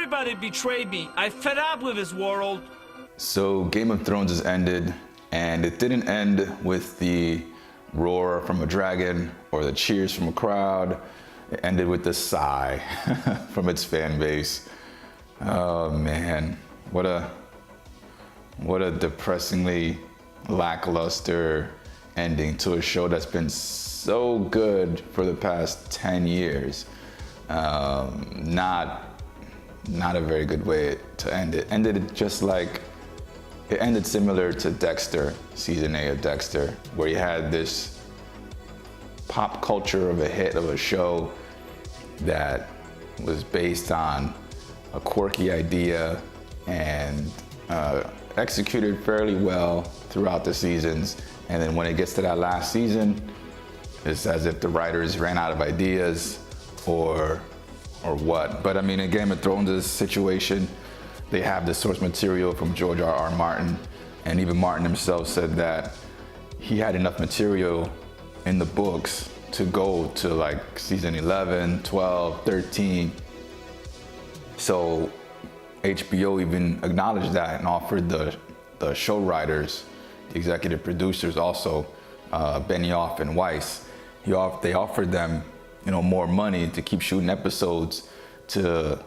Everybody betrayed me. I fed up with this world. So Game of Thrones has ended, and it didn't end with the roar from a dragon or the cheers from a crowd. It ended with the sigh from its fan base. Oh man, what a depressingly lackluster ending to a show that's been so good for the past 10 years. Not a very good way to end it. It ended similar to Dexter, season 8 of Dexter, where you had this pop culture of a hit of a show that was based on a quirky idea and executed fairly well throughout the seasons. And then when it gets to that last season, it's as if the writers ran out of ideas or what. But I mean, in Game of Thrones' situation, they have the source material from George R.R. Martin, and even Martin himself said that he had enough material in the books to go to like season 11, 12, 13. So HBO even acknowledged that and offered the show writers, the executive producers also, Benioff and Weiss, they offered them, more money to keep shooting episodes to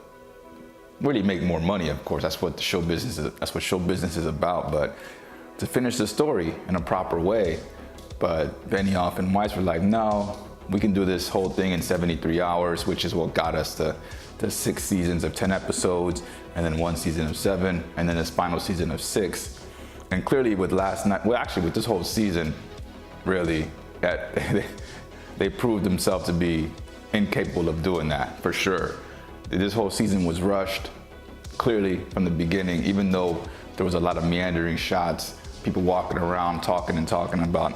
really make more money. Of course, that's what show business is about, but to finish the story in a proper way. But Benioff and Weiss were like, no, we can do this whole thing in 73 hours, which is what got us to 6 seasons of 10 episodes, and then 1 season of 7, and then this final season of 6. And clearly with with this whole season, really, they proved themselves to be incapable of doing that, for sure. This whole season was rushed, clearly from the beginning, even though there was a lot of meandering shots, people walking around talking about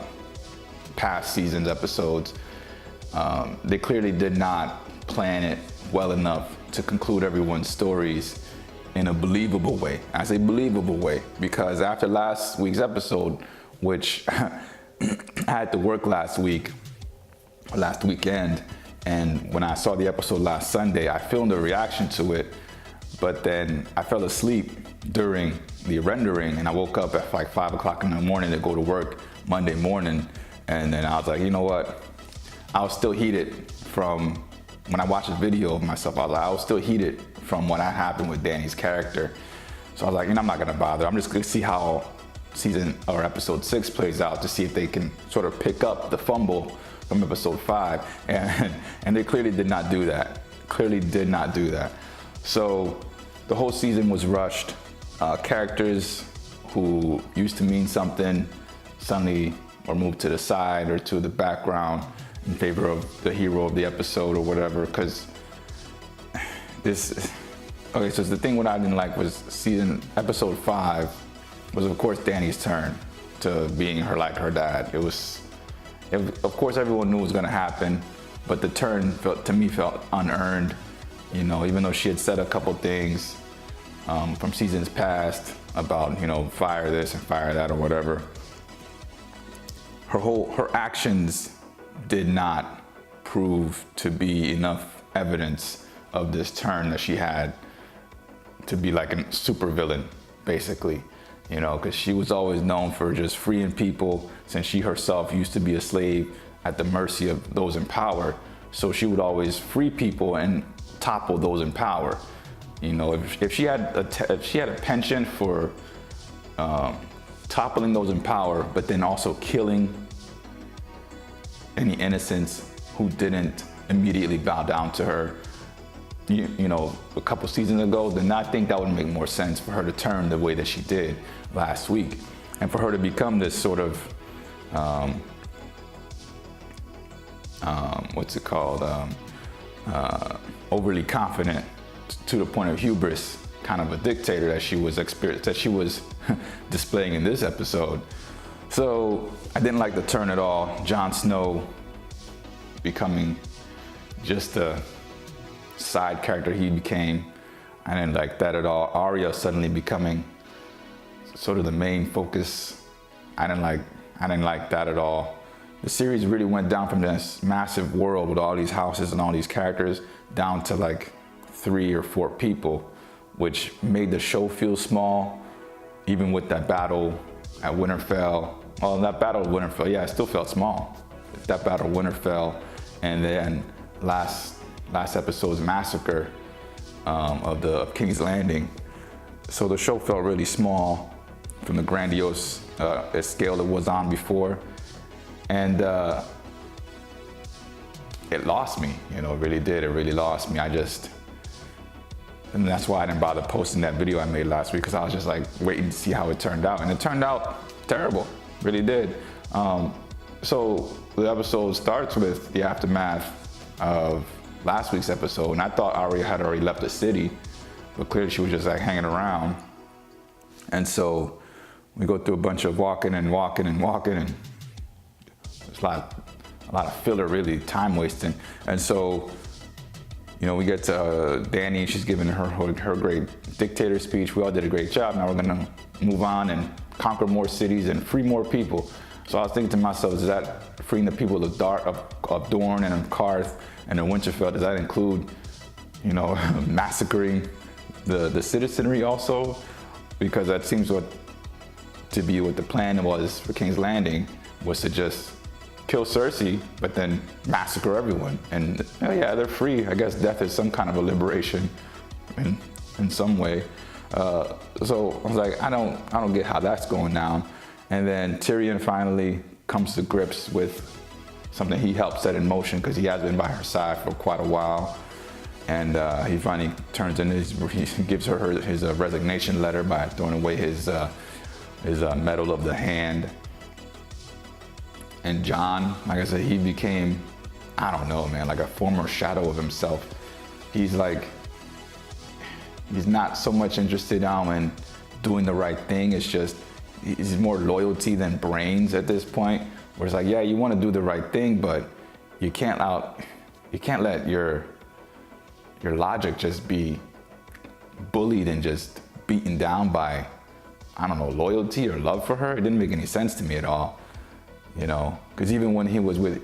past seasons episodes. They clearly did not plan it well enough to conclude everyone's stories in a believable way. I say believable way because after last week's episode, which I had to work last weekend, and when I saw the episode last Sunday, I filmed a reaction to it, but then I fell asleep during the rendering, and I woke up at like 5 o'clock in the morning to go to work Monday morning, and then I was like, you know what? I was still heated from when I watched the video of myself. I was still heated from what had happened with Dany's character. So I was like, I'm not gonna bother. I'm just gonna see how episode 6 plays out to see if they can sort of pick up the fumble from episode 5, and they clearly did not do that. So the whole season was rushed. Characters who used to mean something suddenly were moved to the side or to the background in favor of the hero of the episode or whatever, because so the thing what I didn't like was episode 5 was of course Dany's turn to being her dad. Of course, everyone knew it was going to happen, but the turn felt unearned. Even though she had said a couple things from seasons past about fire this and fire that or whatever, her actions did not prove to be enough evidence of this turn that she had to be like a super villain, basically. Because she was always known for just freeing people, since she herself used to be a slave at the mercy of those in power. So she would always free people and topple those in power. If she had a penchant for toppling those in power, but then also killing any innocents who didn't immediately bow down to her, a couple seasons ago, then I think that would make more sense for her to turn the way that she did last week, and for her to become this sort of overly confident to the point of hubris, kind of a dictator that she was displaying in this episode. So I didn't like the turn at all. Jon Snow becoming just a side character he became. I didn't like that at all. Arya suddenly becoming sort of the main focus. I didn't like that at all. The series really went down from this massive world with all these houses and all these characters down to like 3 or 4 people. which made the show feel small, even with that battle at Winterfell. Well, that battle at Winterfell, yeah, it still felt small. That battle at Winterfell, and then last episode's massacre of King's Landing. So the show felt really small from the grandiose scale it was on before. And it lost me, it really did. It really lost me. And that's why I didn't bother posting that video I made last week, because I was just like waiting to see how it turned out. And it turned out terrible, really did. So the episode starts with the aftermath of last week's episode. And I thought Arya had already left the city, but clearly she was just like hanging around. And so we go through a bunch of walking, and there's a lot of filler, really, time wasting. And so, we get to Dany, she's giving her great dictator speech. We all did a great job. Now we're gonna move on and conquer more cities and free more people. So I was thinking to myself, is that freeing the people of Dorne and of Karth and of Winterfell? Does that include, massacring the citizenry also? Because that seems to be what the plan was for King's Landing, was to just kill Cersei, but then massacre everyone. And yeah, they're free. I guess death is some kind of a liberation in some way. So I was like, I don't get how that's going down. And then Tyrion finally comes to grips with something he helped set in motion, because he has been by her side for quite a while. And he finally turns in he gives her his resignation letter by throwing away his Medal of the Hand. And Jon, like I said, he became, I don't know, man, like a former shadow of himself. He's not so much interested in doing the right thing. It's just, he's more loyalty than brains at this point. Where it's like, yeah, you want to do the right thing, but you can't let your logic just be bullied and just beaten down by, I don't know, loyalty or love for her. It didn't make any sense to me at all. Because even when he was with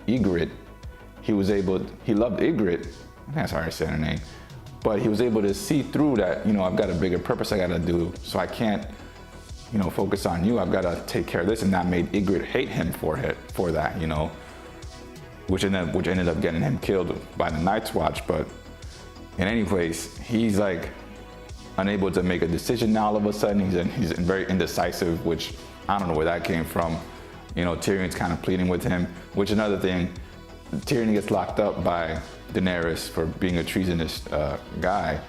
Ygritte, he loved Ygritte, I think that's how I say her name, but he was able to see through that, I've got a bigger purpose I gotta do, so I can't, focus on you, I've gotta take care of this. And that made Ygritte hate him for that, which ended up getting him killed by the Night's Watch. But in any case, he's like unable to make a decision now all of a sudden. He's very indecisive, which I don't know where that came from. Tyrion's kind of pleading with him, which another thing, Tyrion gets locked up by Daenerys for being a treasonous guy,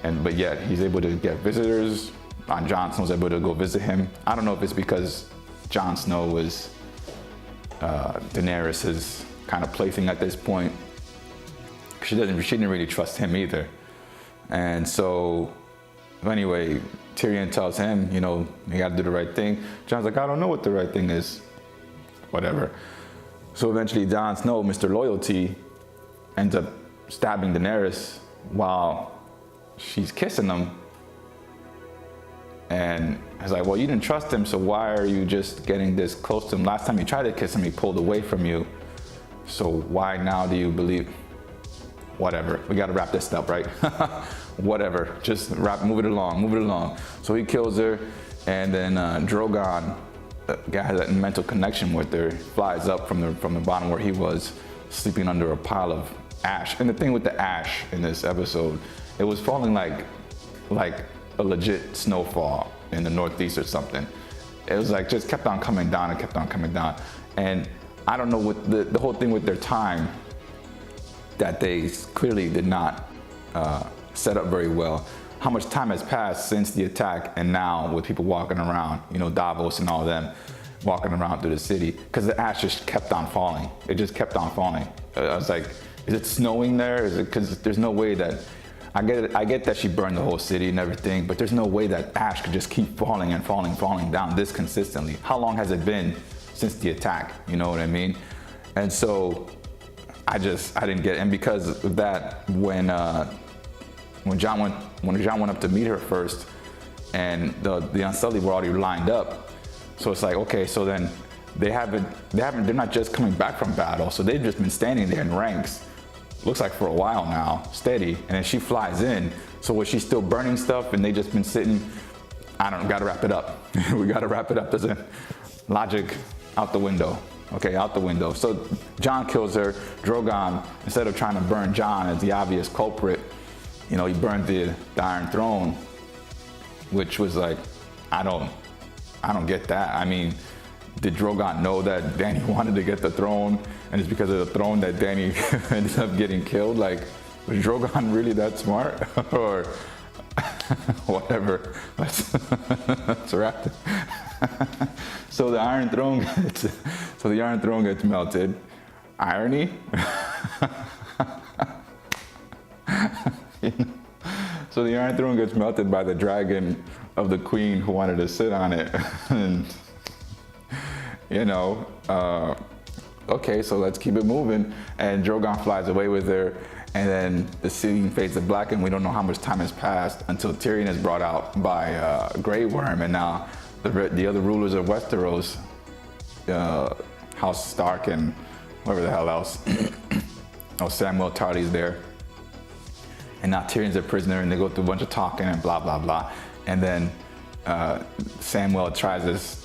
but yet he's able to get visitors. Jon Snow's able to go visit him. I don't know if it's because Jon Snow was Daenerys' kind of plaything at this point. She didn't really trust him either. And so, anyway, Tyrion tells him, you gotta do the right thing. Jon's like, I don't know what the right thing is. Whatever. So eventually Jon Snow, Mr. Loyalty, ends up stabbing Daenerys while she's kissing him. And he's like, well, you didn't trust him, so why are you just getting this close to him? Last time you tried to kiss him, he pulled away from you. So why now do you believe? Whatever, we gotta wrap this up, right? Whatever, just move it along. So he kills her, and then Drogon, the guy has that mental connection with her, flies up from the bottom where he was, sleeping under a pile of ash. And the thing with the ash in this episode, it was falling like a legit snowfall in the Northeast or something. It was like just kept on coming down. And I don't know what the whole thing with their time, that they clearly did not set up very well. How much time has passed since the attack, and now with people walking around, Davos and all of them walking around through the city, because the ash just kept on falling. It just kept on falling. I was like, is it snowing there? Is it, because there's no way that, I get that she burned the whole city and everything, but there's no way that ash could just keep falling down this consistently. How long has it been since the attack? You know what I mean? And so I didn't get it. And because of that, when Jon went up to meet her first, and the Unsullied were already lined up, so it's like, okay, so then they're not just coming back from battle, so they've just been standing there in ranks, looks like for a while now, steady, and then she flies in, So was she still burning stuff and they just been sitting? I don't know, gotta wrap it up. We gotta wrap it up. There's a logic out the window. Okay, out the window. So Jon kills her. Drogon, instead of trying to burn Jon as the obvious culprit, he burned the Iron Throne, which was like, I don't get that. I mean, did Drogon know that Dany wanted to get the throne, and it's because of the throne that Dany ended up getting killed? Like, was Drogon really that smart? Or whatever. Let's wrap it. So the Iron Throne gets melted. Irony? So the Iron Throne gets melted by the dragon of the queen who wanted to sit on it. And okay, so let's keep it moving. And Drogon flies away with her, and then the scene fades to black, and we don't know how much time has passed until Tyrion is brought out by Grey Worm, and now the other rulers of Westeros, House Stark and whoever the hell else. Samuel Tarly's there. And now Tyrion's a prisoner, and they go through a bunch of talking and blah, blah, blah. And then Samuel tries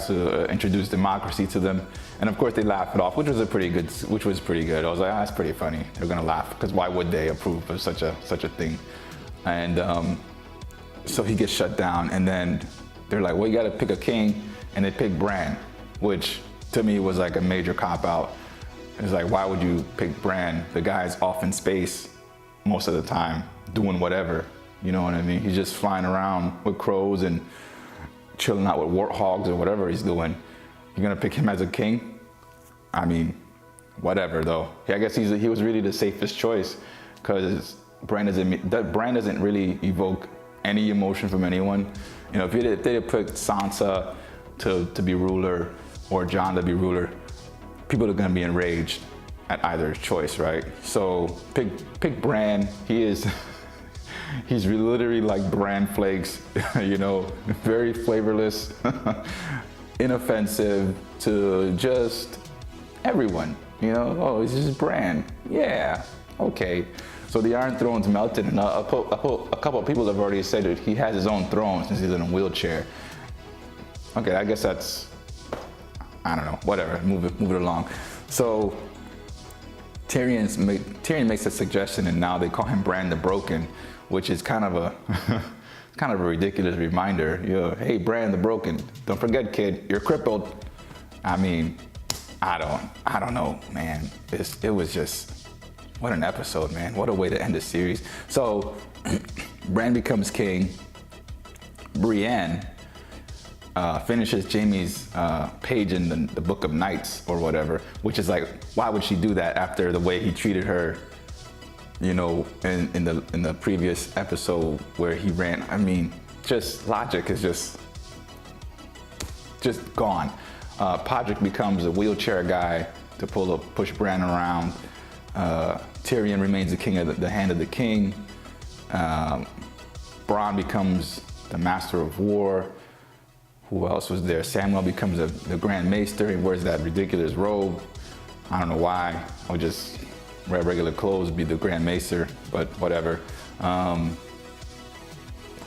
to introduce democracy to them. And of course they laugh it off, which was pretty good. I was like, that's pretty funny. They're gonna laugh, because why would they approve of such a thing? And so he gets shut down, and then they're like, well, you gotta pick a king, and they pick Bran, which to me was like a major cop-out. It's like, why would you pick Bran? The guy's off in space most of the time, doing whatever, you know what I mean? He's just flying around with crows and chilling out with warthogs or whatever he's doing. You're gonna pick him as a king? I mean, whatever though. I guess he was really the safest choice, because Bran doesn't really evoke any emotion from anyone. If they had picked Sansa to be ruler or Jon to be ruler, people are gonna be enraged at either choice, right? So pick Bran. He's literally like bran flakes, very flavorless, inoffensive to just everyone, oh, it's just Bran. Yeah, okay. So the Iron Throne's melted, and a couple of people have already said that he has his own throne since he's in a wheelchair. Okay, I guess that's, I don't know, whatever, move it along. So Tyrion makes a suggestion, and now they call him Bran the Broken, which is kind of a ridiculous reminder. Hey, Bran the Broken, don't forget, kid, you're crippled. I mean, I don't know, man. It was just, what an episode, man. What a way to end the series. So Bran becomes king. Brienne finishes Jaime's page in the Book of Knights or whatever, which is like, why would she do that after the way he treated her, in the previous episode where he ran? I mean, just logic is just gone. Podrick becomes a wheelchair guy to push Bran around. Tyrion remains the king of the Hand of the King. Bronn becomes the Master of War. Who else was there? Samuel becomes the Grand Maester. He wears that ridiculous robe. I don't know why. I would just wear regular clothes, be the Grand Maester, but whatever.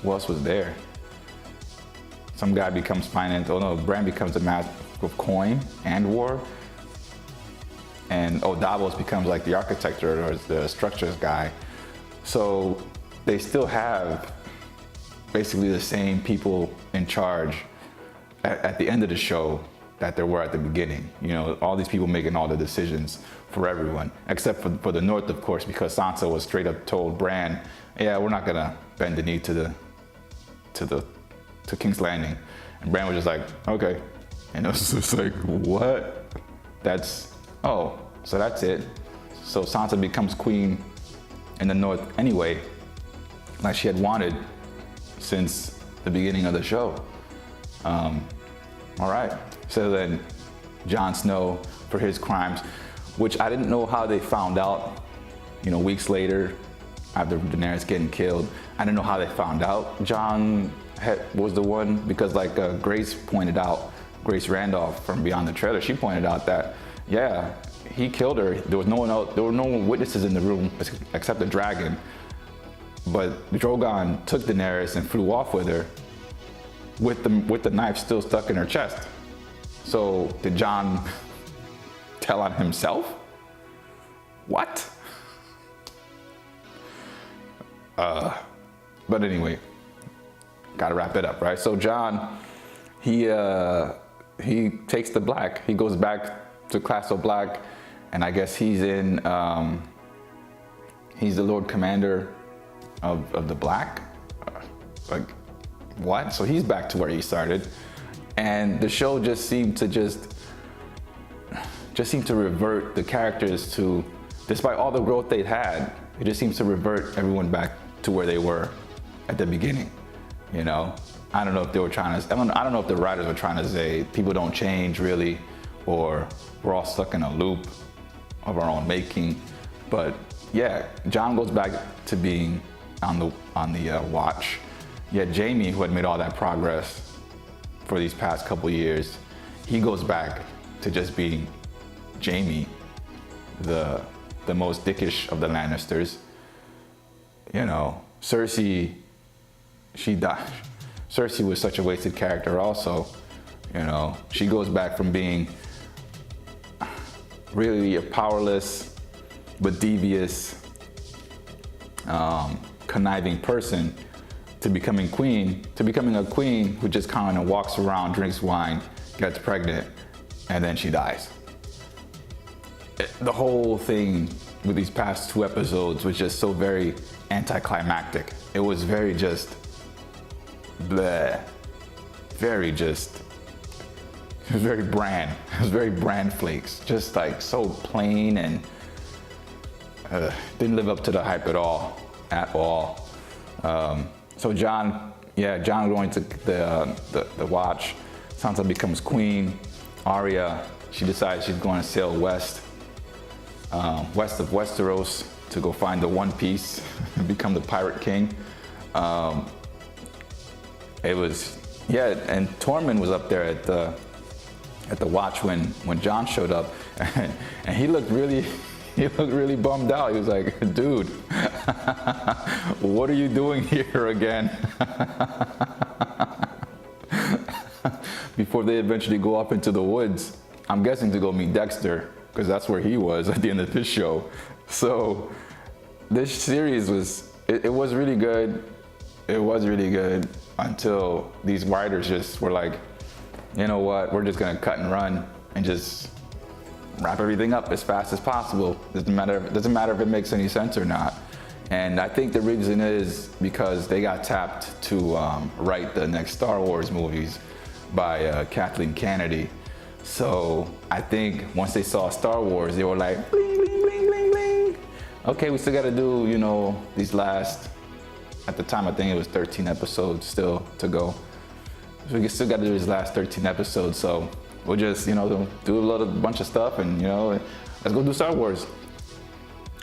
Who else was there? Some guy becomes finance. Oh no, Bran becomes the Master of Coin and War. And Davos becomes like the architecture or the structures guy. So they still have basically the same people in charge at the end of the show that there were at the beginning. All these people making all the decisions for everyone, except for the North, of course, because Sansa was straight up told Bran, yeah, we're not gonna bend the knee to King's Landing. And Bran was just like, okay. And it was just like, what? So that's it. So Sansa becomes queen in the North anyway, like she had wanted since the beginning of the show. All right, so then Jon Snow, for his crimes, which I didn't know how they found out, weeks later after Daenerys getting killed. I didn't know how they found out Jon was the one, because like Grace Randolph from Beyond the Trailer, she pointed out that, yeah, he killed her. There was no one else, there were no witnesses in the room except the dragon. but Drogon took Daenerys and flew off with her, with the knife still stuck in her chest. So did Jon tell on himself? What? But anyway, gotta wrap it up, right? So Jon, he takes the black. He goes back to Castle Black, and I guess he's in. He's the Lord Commander of the Black. Like, what? So he's back to where he started, and the show just seemed to revert the characters to, despite all the growth they'd had, it just seems to revert everyone back to where they were at the beginning. You know, I don't know if they were trying to, I don't know if the writers were trying to say people don't change really, or we're all stuck in a loop of our own making. But yeah, Jon goes back to being on the watch. Yet Jaime, who had made all that progress for these past couple years, he goes back to just being Jaime, the most dickish of the Lannisters. You know, Cersei, she died. Cersei was such a wasted character also. You know, she goes back from being really a powerless but devious, conniving person to becoming a queen who just kind of walks around, drinks wine, gets pregnant, and then she dies. The whole thing with these past 2 episodes was just so very anticlimactic. It was very just bleh, very just, it was very Bran flakes, just like so plain, and didn't live up to the hype at all. So Jon going to the watch, Sansa becomes queen. Arya, she decides she's going to sail west of Westeros to go find the One Piece and become the Pirate King. It was, yeah, and Tormund was up there at the watch when Jon showed up, and he looked really bummed out. He was like, dude, what are you doing here again? Before they eventually go up into the woods, I'm guessing to go meet Dexter, because that's where he was at the end of this show. So this series was really good. It was really good until these writers just were like, you know what, we're just gonna cut and run and just wrap everything up as fast as possible. Doesn't matter if it makes any sense or not. And I think the reason is because they got tapped to write the next Star Wars movies by Kathleen Kennedy. So I think once they saw Star Wars, they were like, bling, bling, bling, bling, bling. Okay, we still gotta do, you know, these last, at the time I think it was 13 episodes still to go. So we still gotta do these last 13 episodes. So we'll just, you know, do a bunch of stuff, and, you know, let's go do Star Wars.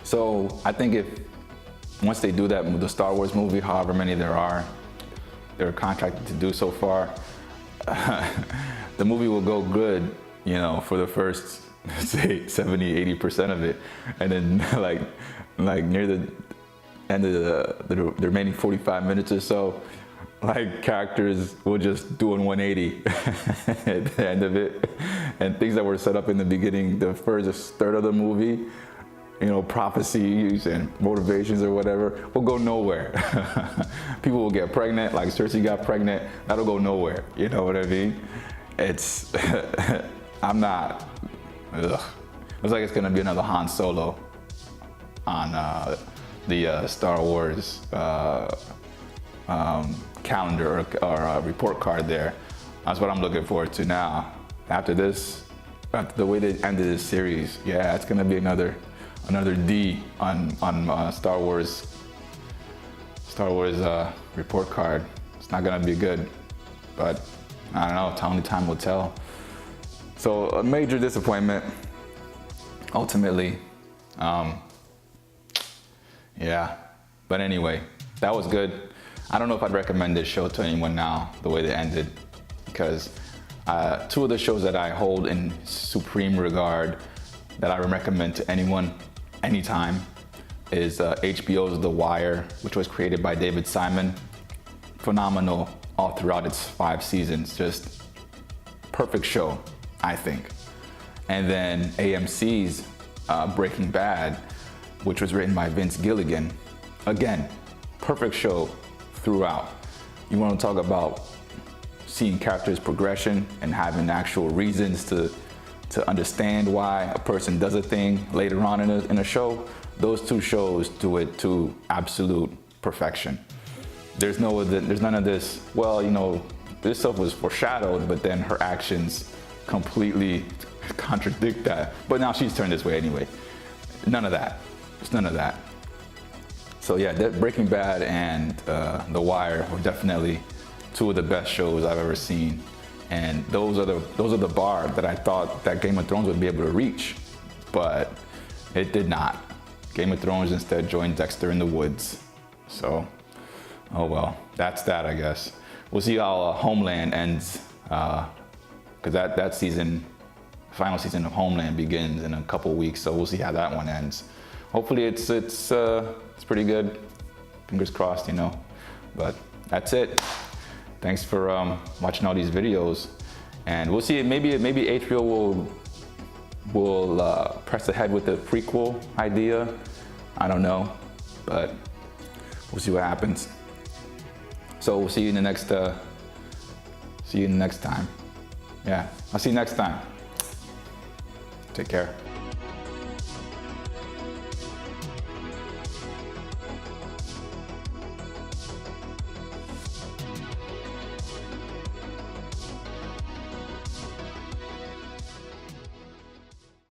So I think if once they do that, the Star Wars movie, however many they're contracted to do so far, the movie will go good, you know, for the first, say, 70-80% of it, and then like near the end of the remaining 45 minutes or so, like, characters will just do a 180 at the end of it, and things that were set up in the beginning, the first third of the movie, you know, prophecies and motivations or whatever, will go nowhere. People will get pregnant, like Cersei got pregnant, that'll go nowhere, you know what I mean? It's, I'm not, ugh. Looks like it's gonna be another Han Solo on the Star Wars calendar or report card there. That's what I'm looking forward to now. After the way they ended this series, yeah, it's gonna be another D on Star Wars report card. It's not gonna be good, but I don't know, only time will tell. So a major disappointment, ultimately. Yeah, but anyway, that was good. I don't know if I'd recommend this show to anyone now, the way they ended, because 2 of the shows that I hold in supreme regard, that I would recommend to anyone, anytime, is HBO's The Wire, which was created by David Simon. Phenomenal all throughout its 5 seasons. Just perfect show, I think. And then AMC's Breaking Bad, which was written by Vince Gilligan. Again, perfect show throughout. You want to talk about seeing characters' progression and having actual reasons to understand why a person does a thing later on in a show. Those 2 shows do it to absolute perfection. There's none of this, well, you know, this stuff was foreshadowed, but then her actions completely contradict that. But now she's turned this way anyway. None of that. There's none of that. So yeah, Breaking Bad and The Wire were definitely 2 of the best shows I've ever seen. And those are the bar that I thought that Game of Thrones would be able to reach, but it did not. Game of Thrones instead joined Dexter in the Woods. So, oh well, that's that, I guess. We'll see how Homeland ends, because that season, final season of Homeland begins in a couple weeks. So we'll see how that one ends. Hopefully it's pretty good. Fingers crossed, you know. But that's it. Thanks for watching all these videos, and we'll see. Maybe HBO will press ahead with the prequel idea. I don't know, but we'll see what happens. So we'll see you in the next. See you in the next time. Yeah, I'll see you next time. Take care.